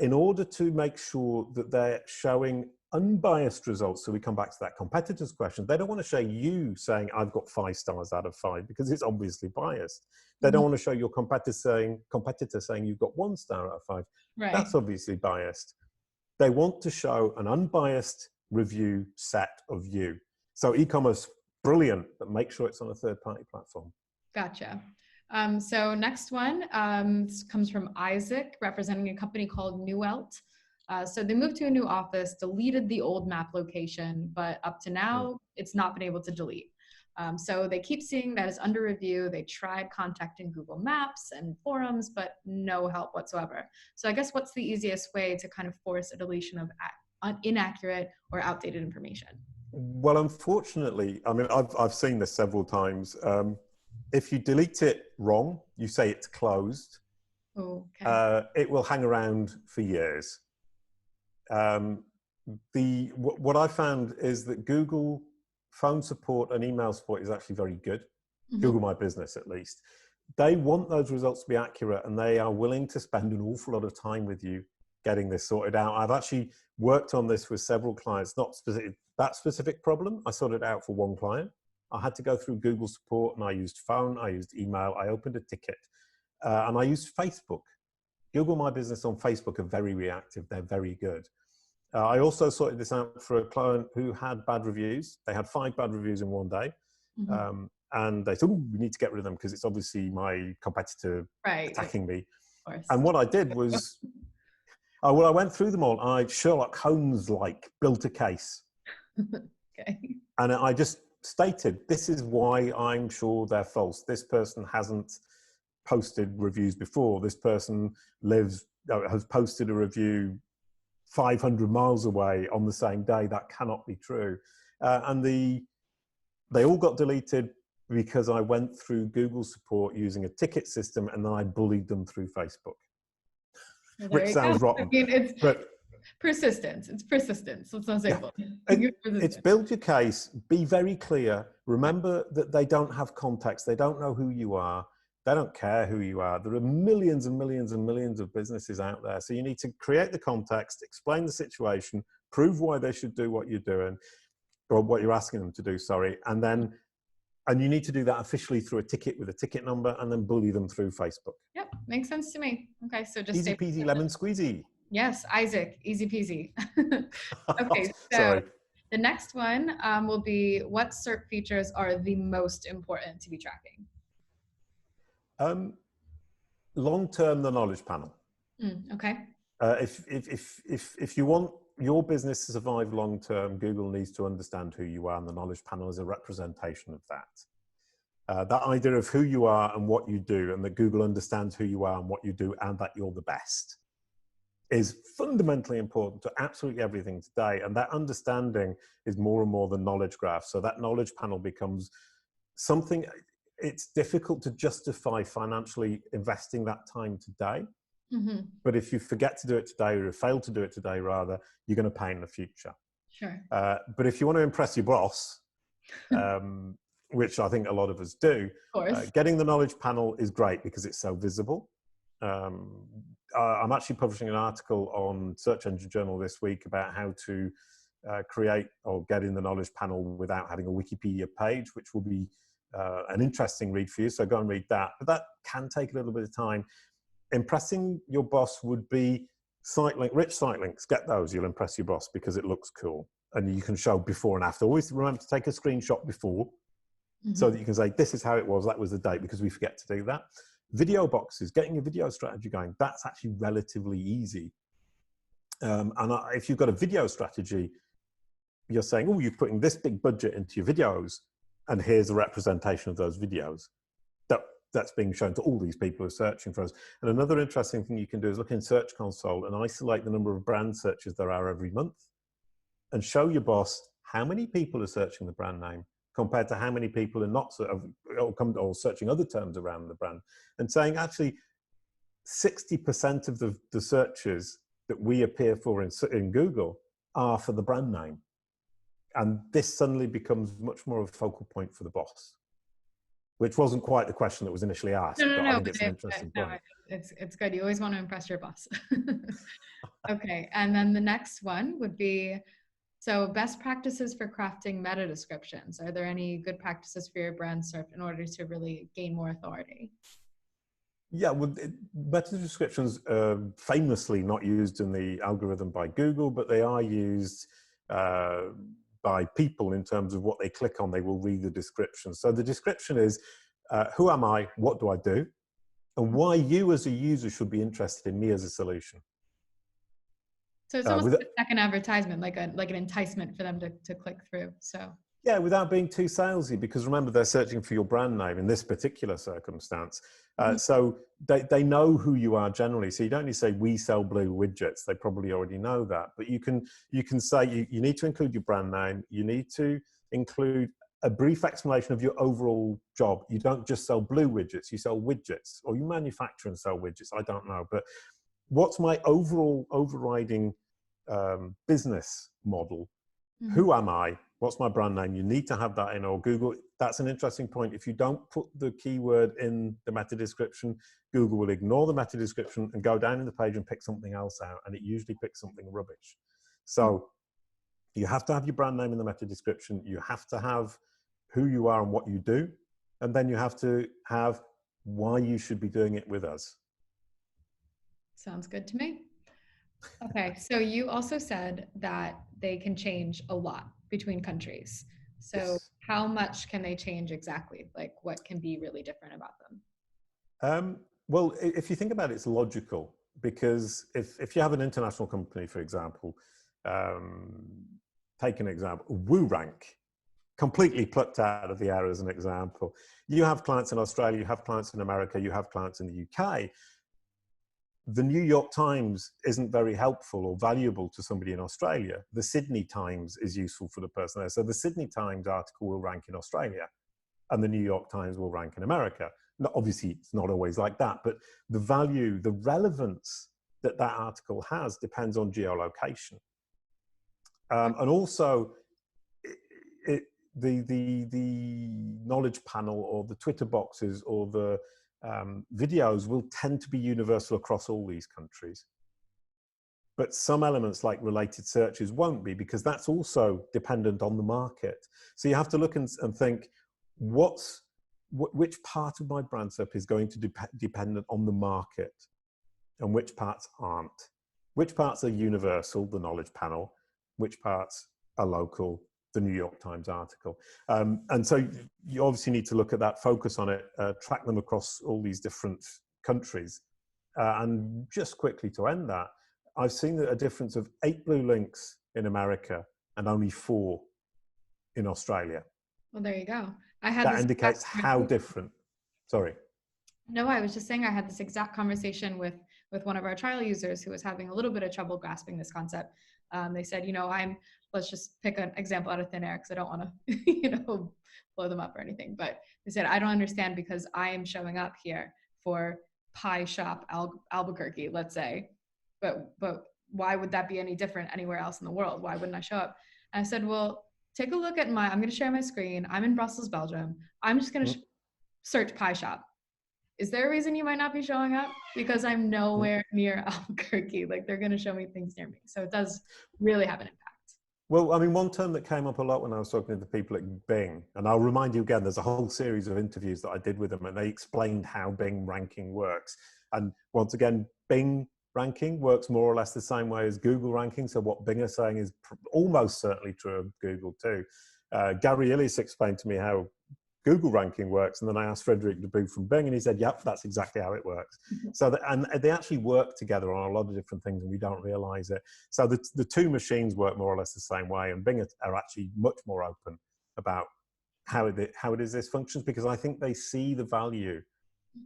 in order to make sure that they're showing unbiased results. So we come back to that competitors question. They don't want to show you saying, I've got 5 stars out of 5, because it's obviously biased. They don't want to show your competitor saying you've got 1 star out of 5. Right. That's obviously biased. They want to show an unbiased review set of you. So e-commerce, brilliant, but make sure it's on a third-party platform. Gotcha. So next one this comes from Isaac, representing a company called Newelt. So they moved to a new office, deleted the old map location, but up to now, it's not been able to delete. So they keep seeing that it's under review. They tried contacting Google Maps and forums, but no help whatsoever. So I guess what's the easiest way to kind of force a deletion of inaccurate or outdated information? Well, unfortunately, I mean, I've seen this several times. If you delete it wrong, you say it's closed, it will hang around for years. What I found is that Google phone support and email support is actually very good. Google My Business, at least. They want those results to be accurate, and they are willing to spend an awful lot of time with you getting this sorted out. I've actually worked on this with several clients, not that specific problem. I sorted it out for one client. I had to go through Google support, and I used phone, I used email, I opened a ticket, and I used Facebook. Google My Business on Facebook are very reactive. They're very good. I also sorted this out for a client who had bad reviews. They had 5 bad reviews in one day. And they thought, we need to get rid of them because it's obviously my competitor attacking me. And what I did was, I went through them all. I Sherlock Holmes-like built a case. And I just stated, this is why I'm sure they're false. This person hasn't posted reviews before. This person has posted a review 500 miles away on the same day. That cannot be true. And they all got deleted because I went through Google support using a ticket system, and then I bullied them through Facebook. Which sounds rotten. I mean, but persistence. It's persistence. Let's not say it's build your case. Be very clear. Remember that they don't have context. They don't know who you are. They don't care who you are. There are millions and millions and millions of businesses out there. So you need to create the context, explain the situation, prove why they should do what you're doing, or what you're asking them to do, sorry. And you need to do that officially through a ticket with a ticket number, and then bully them through Facebook. Yep, makes sense to me. Okay, so just easy peasy lemon squeezy. Yes, Isaac, easy peasy. Okay, so sorry. The next one will be, what SERP features are the most important to be tracking? Long term, the knowledge panel. Okay. If you want your business to survive long term, Google needs to understand who you are, and the knowledge panel is a representation of that. That idea of who you are and what you do, and that Google understands who you are and what you do, and that you're the best, is fundamentally important to absolutely everything today. And that understanding is more and more the knowledge graph. So that knowledge panel becomes something, it's difficult to justify financially investing that time today. Mm-hmm. But if you forget to do it today, or fail to do it today rather, you're going to pay in the future. Sure. But if you want to impress your boss, which I think a lot of us do, Of course. getting the knowledge panel is great because it's so visible. I'm actually publishing an article on Search Engine Journal this week about how to create or get in the knowledge panel without having a Wikipedia page, which will be an interesting read for you. So go and read that. But that can take a little bit of time. Impressing your boss would be rich site links. Get those. You'll impress your boss because it looks cool. And you can show before and after. Always remember to take a screenshot before, so that you can say, this is how it was, that was the date, because we forget to do that. Video boxes, getting a video strategy going, that's actually relatively easy. If you've got a video strategy, you're saying, oh, you're putting this big budget into your videos, and here's a representation of those videos. That's being shown to all these people who are searching for us. And another interesting thing you can do is look in Search Console and isolate the number of brand searches there are every month, and show your boss how many people are searching the brand name compared to how many people are not or searching other terms around the brand, and saying actually 60% of the searches that we appear for in Google are for the brand name. And this suddenly becomes much more of a focal point for the boss, which wasn't quite the question that was initially asked. No, I think it's an interesting point. It's good. You always want to impress your boss. Okay, and then the next one would be, so best practices for crafting meta descriptions. Are there any good practices for your brand SERP in order to really gain more authority? Yeah, well, meta descriptions are famously not used in the algorithm by Google, but they are used by people in terms of what they click on. They will read the description. So the description is, who am I, what do I do, and why you as a user should be interested in me as a solution. So it's almost like a second advertisement, like an enticement for them to click through. So yeah, without being too salesy, because remember, they're searching for your brand name in this particular circumstance. So they know who you are generally. So you don't need to say, we sell blue widgets. They probably already know that. But you can say you need to include your brand name. You need to include a brief explanation of your overall job. You don't just sell blue widgets. You sell widgets, or you manufacture and sell widgets. I don't know. But what's my overall overriding business model? Who am I? What's my brand name? You need to have that in, or Google. That's an interesting point. If you don't put the keyword in the meta description, Google will ignore the meta description and go down in the page and pick something else out. And it usually picks something rubbish. So you have to have your brand name in the meta description. You have to have who you are and what you do. And then you have to have why you should be doing it with us. Sounds good to me. Okay, so you also said that they can change a lot between countries. So yes. How much can they change exactly? Like what can be really different about them? Well, if you think about it, it's logical, because if you have an international company, for example, take an example, WooRank, completely plucked out of the air as an example. You have clients in Australia, you have clients in America, you have clients in the UK. The New York Times isn't very helpful or valuable to somebody in Australia. The Sydney Times is useful for the person there. So the Sydney Times article will rank in Australia and the New York Times will rank in America. Now, obviously, it's not always like that, but the value, the relevance that that article has depends on geolocation. And also, the knowledge panel or the Twitter boxes or the videos will tend to be universal across all these countries. But some elements like related searches won't be, because that's also dependent on the market. So you have to look and think, which part of my brand SERP is going to dependent on the market and which parts aren't? Which parts are universal, the knowledge panel, which parts are local, the New York Times article. And so you obviously need to look at that, focus on it, track them across all these different countries. And just quickly to end that, I've seen a difference of 8 blue links in America and only 4 in Australia. Well, there you go. I had That this indicates how different. Sorry. No, I was just saying I had this exact conversation with one of our trial users who was having a little bit of trouble grasping this concept. They said, let's just pick an example out of thin air because I don't want to, blow them up or anything. But they said, I don't understand because I am showing up here for Pie Shop Albuquerque, let's say. But why would that be any different anywhere else in the world? Why wouldn't I show up? And I said, well, take a look at I'm going to share my screen. I'm in Brussels, Belgium. I'm just going to search Pie Shop. Is there a reason you might not be showing up? Because I'm nowhere near Albuquerque. Like, they're going to show me things near me. So it does really have an impact. Well, I mean, one term that came up a lot when I was talking to the people at Bing, and I'll remind you again, there's a whole series of interviews that I did with them, and they explained how Bing ranking works. And once again, Bing ranking works more or less the same way as Google ranking. So what Bing are saying is almost certainly true of Google too. Gary Illyes explained to me how Google ranking works, and then I asked Frederick Deboo from Bing, and he said, yep, that's exactly how it works. So and they actually work together on a lot of different things, and we don't realize it. So the two machines work more or less the same way, and Bing are actually much more open about how it is this functions, because I think they see the value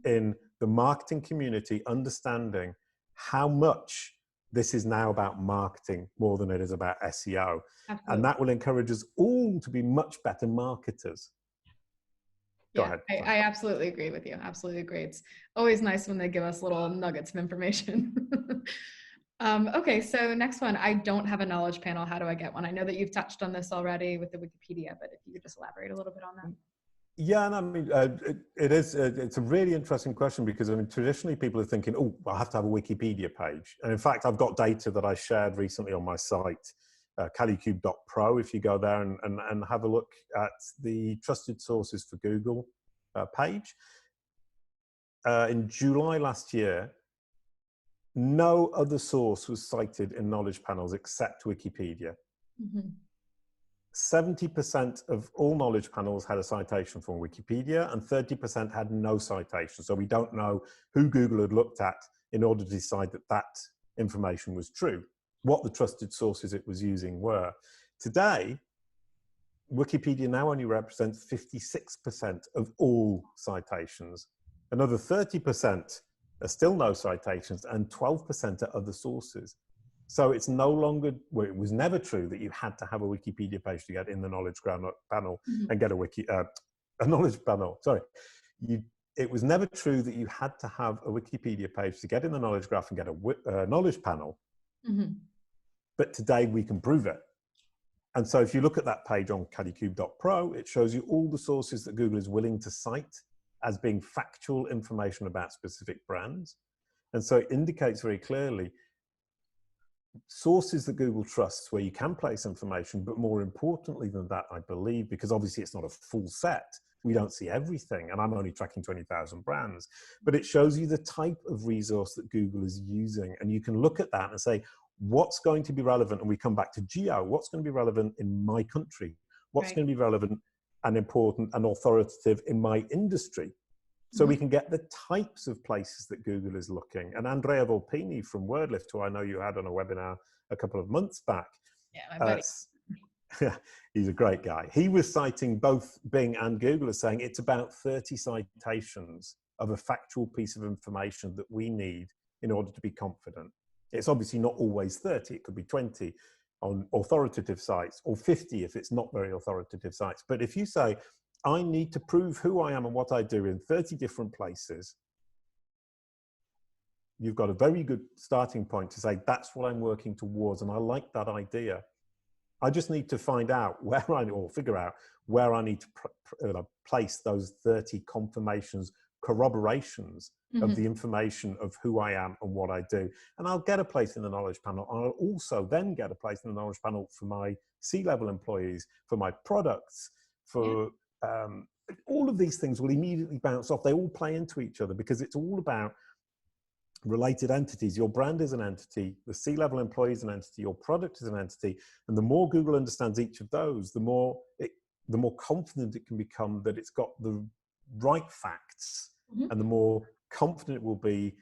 in the marketing community understanding how much this is now about marketing more than it is about SEO. Absolutely. And that will encourage us all to be much better marketers. Yeah, I absolutely agree with you. Absolutely agree. It's always nice when they give us little nuggets of information. Okay, so next one. I don't have a knowledge panel. How do I get one? I know that you've touched on this already with the Wikipedia, but if you could just elaborate a little bit on that. Yeah, and I mean, it's a really interesting question, because I mean, traditionally people are thinking, oh, I have to have a Wikipedia page. And in fact, I've got data that I shared recently on my site, calicube.pro. If you go there and have a look at the trusted sources for Google page, in July last year, no other source was cited in knowledge panels except Wikipedia. 70% of all knowledge panels had a citation from Wikipedia, and 30% had no citation. So we don't know who Google had looked at in order to decide that that information was true, what the trusted sources it was using were. Today, Wikipedia now only represents 56% of all citations. Another 30% are still no citations, and 12% are other sources. So it's no longer, well, it was never true that you had to have a Wikipedia page to get in the knowledge panel and get a knowledge panel. Sorry, it was never true that you had to have a Wikipedia page to get in the knowledge graph and get a knowledge panel. But today we can prove it. And so if you look at that page on calicube.pro, it shows you all the sources that Google is willing to cite as being factual information about specific brands. And so it indicates very clearly sources that Google trusts where you can place information, but more importantly than that, I believe, because obviously it's not a full set, we don't see everything, and I'm only tracking 20,000 brands, but it shows you the type of resource that Google is using, and you can look at that and say, what's going to be relevant? And we come back to geo, what's going to be relevant in my country? What's going to be relevant and important and authoritative in my industry? So we can get the types of places that Google is looking. And Andrea Volpini from WordLift, who I know you had on a webinar a couple of months back. Yeah, my buddy. He's a great guy. He was citing both Bing and Google as saying it's about 30 citations of a factual piece of information that we need in order to be confident. It's obviously not always 30. It could be 20 on authoritative sites, or 50 if it's not very authoritative sites. But if you say, I need to prove who I am and what I do in 30 different places, you've got a very good starting point to say, that's what I'm working towards, and I like that idea. I just need to find out figure out where I need to place those 30 confirmations, corroborations of the information of who I am and what I do. And I'll get a place in the knowledge panel. I'll also then get a place in the knowledge panel for my C-level employees, for my products, for all of these things will immediately bounce off. They all play into each other because it's all about related entities. Your brand is an entity, the C-level employee is an entity, your product is an entity. And the more Google understands each of those, the more confident it can become that it's got the right facts, and the more confident it will be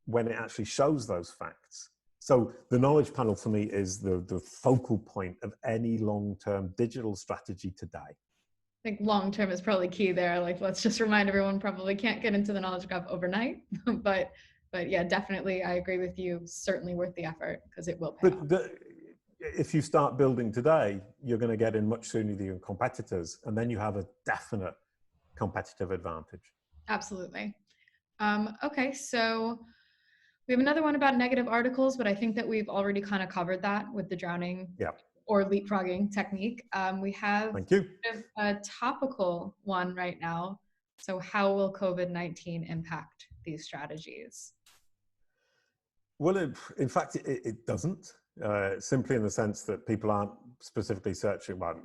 when it actually shows those facts. So the knowledge panel for me is the focal point of any long-term digital strategy today. I think long-term is probably key there. Like, let's just remind everyone, probably can't get into the knowledge graph overnight, but yeah, definitely, I agree with you. Certainly worth the effort because it will pay off. If you start building today, you're going to get in much sooner than your competitors, and then you have a definite competitive advantage. Absolutely. Okay, so we have another one about negative articles, but I think that we've already kind of covered that with the drowning or leapfrogging technique. We have Thank you. a topical one right now. So how will COVID-19 impact these strategies? Well, in fact, it doesn't. Simply in the sense that people aren't specifically searching. Well,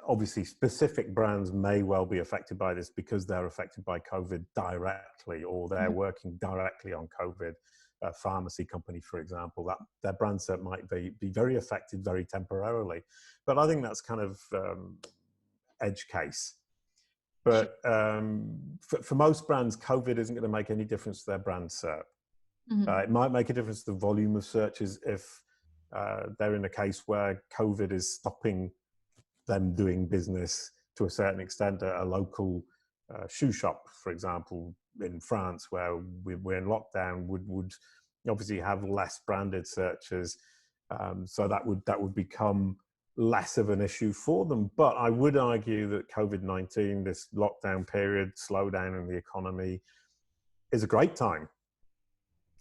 obviously, specific brands may well be affected by this because they're affected by COVID directly, or they're working directly on COVID. A pharmacy company, for example, that their brand SERP might be very affected very temporarily. But I think that's kind of edge case. But for most brands, COVID isn't going to make any difference to their brand SERP. It might make a difference to the volume of searches if they're in a case where COVID is stopping them doing business to a certain extent. A local shoe shop, for example, in France, where we're in lockdown, would obviously have less branded searches, so that would become less of an issue for them. But I would argue that COVID-19, this lockdown period, slowdown in the economy, is a great time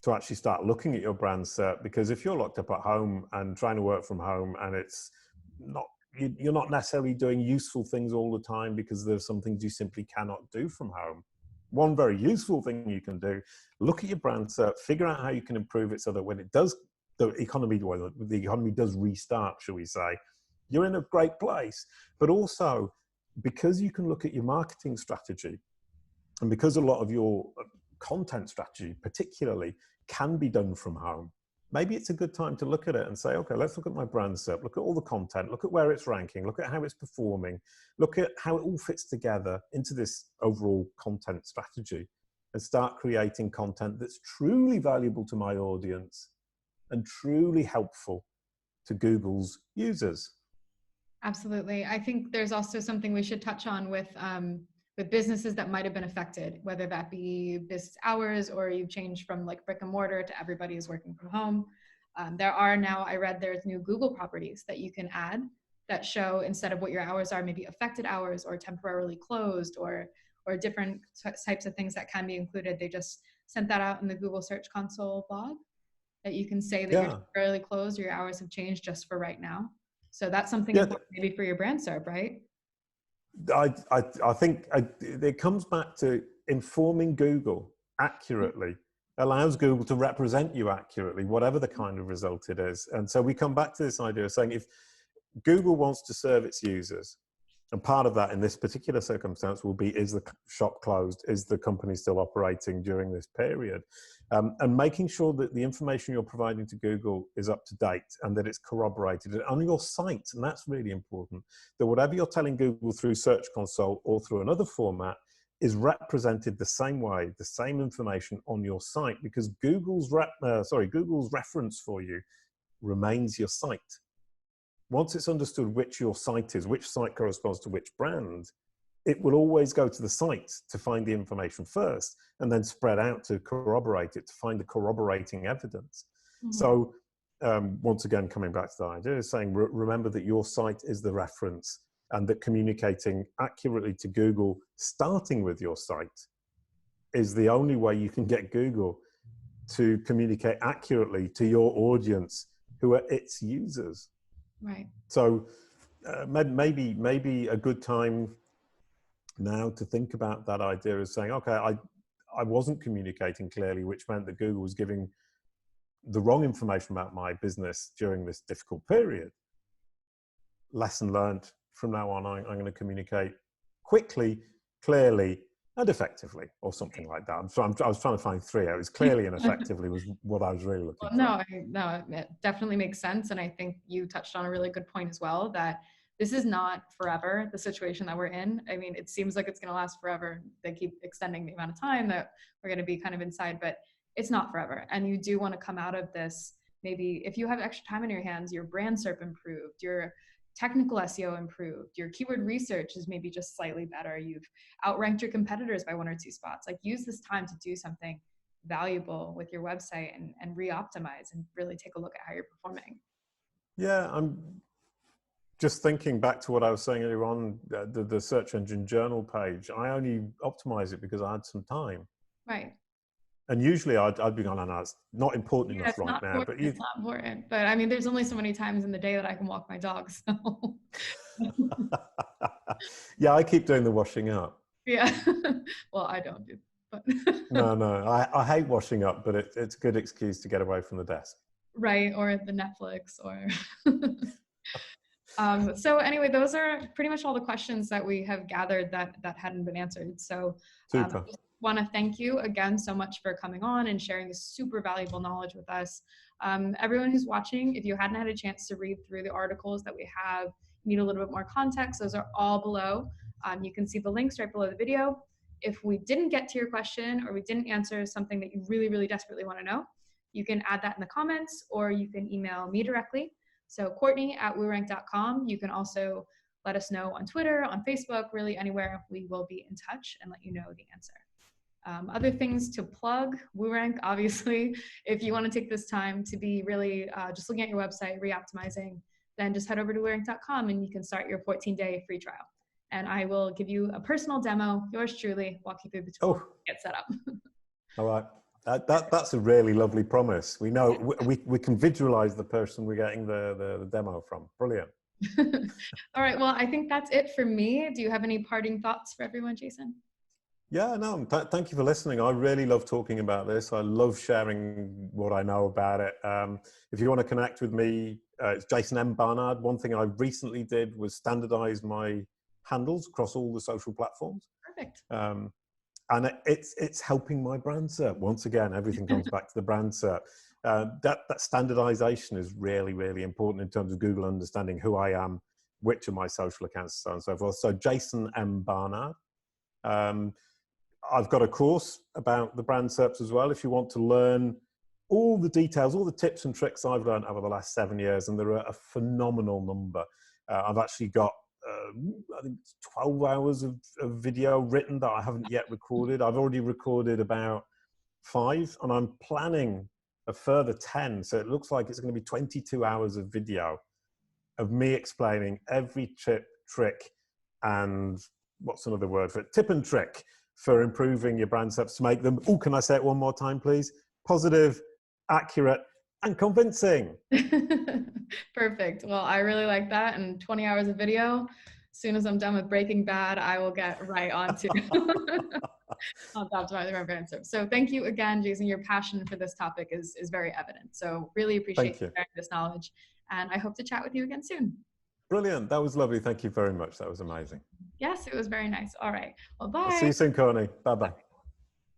to actually start looking at your brand SERP, because if you're locked up at home and trying to work from home, and it's not, you're not necessarily doing useful things all the time because there's some things you simply cannot do from home. One very useful thing you can do, look at your brand SERP, figure out how you can improve it so that when it does, the economy does restart, shall we say, you're in a great place. But also, because you can look at your marketing strategy, and because a lot of your content strategy particularly can be done from home, maybe it's a good time to look at it and say, okay, let's look at my brand SERP, look at all the content, look at where it's ranking, look at how it's performing, look at how it all fits together into this overall content strategy, and start creating content that's truly valuable to my audience and truly helpful to Google's users. Absolutely. I think there's also something we should touch on with businesses that might have been affected, whether that be business hours or you've changed from like brick and mortar to everybody is working from home. There are now, I read there's new Google properties that you can add that show, instead of what your hours are, maybe affected hours or temporarily closed or different types of things that can be included. They just sent that out in the Google Search Console blog, that you think say that you're temporarily closed or your hours have changed just for right now. So that's something important maybe for your brand SERP, right? I think it comes back to informing Google accurately, allows Google to represent you accurately, whatever the kind of result it is. And so we come back to this idea of saying, if Google wants to serve its users, and part of that in this particular circumstance will be, is the shop closed? Is the company still operating during this period? And making sure that the information you're providing to Google is up to date and that it's corroborated on your site. And that's really important, that whatever you're telling Google through Search Console or through another format is represented the same way, the same information on your site, because Google's reference for you remains your site. Once it's understood which your site is, which site corresponds to which brand, it will always go to the site to find the information first and then spread out to corroborate it, to find the corroborating evidence. So once again, coming back to the idea of saying, remember that your site is the reference, and that communicating accurately to Google, starting with your site, is the only way you can get Google to communicate accurately to your audience, who are its users. Right. So maybe a good time now to think about that idea of saying, okay, I wasn't communicating clearly, which meant that Google was giving the wrong information about my business during this difficult period. Lesson learned, from now on, I'm going to communicate quickly, clearly, and effectively, or something like that. So I was trying to find three. It was clearly and effectively was what I was really looking for. No, it definitely makes sense. And I think you touched on a really good point as well, that this is not forever, the situation that we're in. I mean, it seems like it's going to last forever. They keep extending the amount of time that we're going to be kind of inside, but it's not forever. And you do want to come out of this maybe if you have extra time in your hands, your brand SERP improved, your technical SEO improved, your keyword research is maybe just slightly better, you've outranked your competitors by 1 or 2 spots. Like, use this time to do something valuable with your website and re-optimize and really take a look at how you're performing. Yeah, I'm just thinking back to what I was saying earlier on, the search engine journal page. I only optimize it because I had some time. Right. And usually I'd be going, no, it's not important enough right now. But it's not important. But I mean, there's only so many times in the day that I can walk my dog. So yeah, I keep doing the washing up. yeah. Well, I don't do, but no, I hate washing up, but it's a good excuse to get away from the desk. Right, or the Netflix, or so anyway, those are pretty much all the questions that we have gathered that hadn't been answered. So Super. just want to thank you again so much for coming on and sharing this super valuable knowledge with us. Everyone who's watching, if you hadn't had a chance to read through the articles that we have, need a little bit more context, those are all below. You can see the links right below the video. If we didn't get to your question or we didn't answer something that you really, really desperately want to know, you can add that in the comments, or you can email me directly. So Courtney@WooRank.com. You can also let us know on Twitter, on Facebook, really anywhere. We will be in touch and let you know the answer. Other things to plug, WooRank, obviously, if you want to take this time to be really just looking at your website, re-optimizing, then just head over to WooRank.com and you can start your 14-day free trial. And I will give you a personal demo, yours truly, walk you through the tool, get set up. All right. That's a really lovely promise. We know we can visualize the person we're getting the demo from. Brilliant. All right. Well, I think that's it for me. Do you have any parting thoughts for everyone, Jason? Yeah, no, thank you for listening. I really love talking about this. I love sharing what I know about it. If you want to connect with me, it's Jason M. Barnard. One thing I recently did was standardize my handles across all the social platforms. Perfect. And it's helping my brand SERP. Once again, everything comes back to the brand SERP. That standardization is really, really important in terms of Google understanding who I am, which are my social accounts, so on and so forth. So Jason M. Barnard. I've got a course about the brand SERPs as well. If you want to learn all the details, all the tips and tricks I've learned over the last 7 years, and there are a phenomenal number. I've actually got I think it's 12 hours of video written that I haven't yet recorded. I've already recorded about 5 and I'm planning a further 10. So it looks like it's going to be 22 hours of video of me explaining every tip, trick, and what's another word for it? Tip and trick for improving your brand SERPs to make them, oh, can I say it one more time, please? Positive, accurate, and convincing. Perfect. Well, I really like that. And 20 hours of video. As soon as I'm done with Breaking Bad, I will get right on to optimizing my brand SERP. So thank you again, Jason. Your passion for this topic is very evident. So really appreciate you sharing this knowledge. And I hope to chat with you again soon. Brilliant. That was lovely. Thank you very much. That was amazing. Yes, it was very nice. All right. Well, bye. I'll see you soon, Courtney. Bye-bye.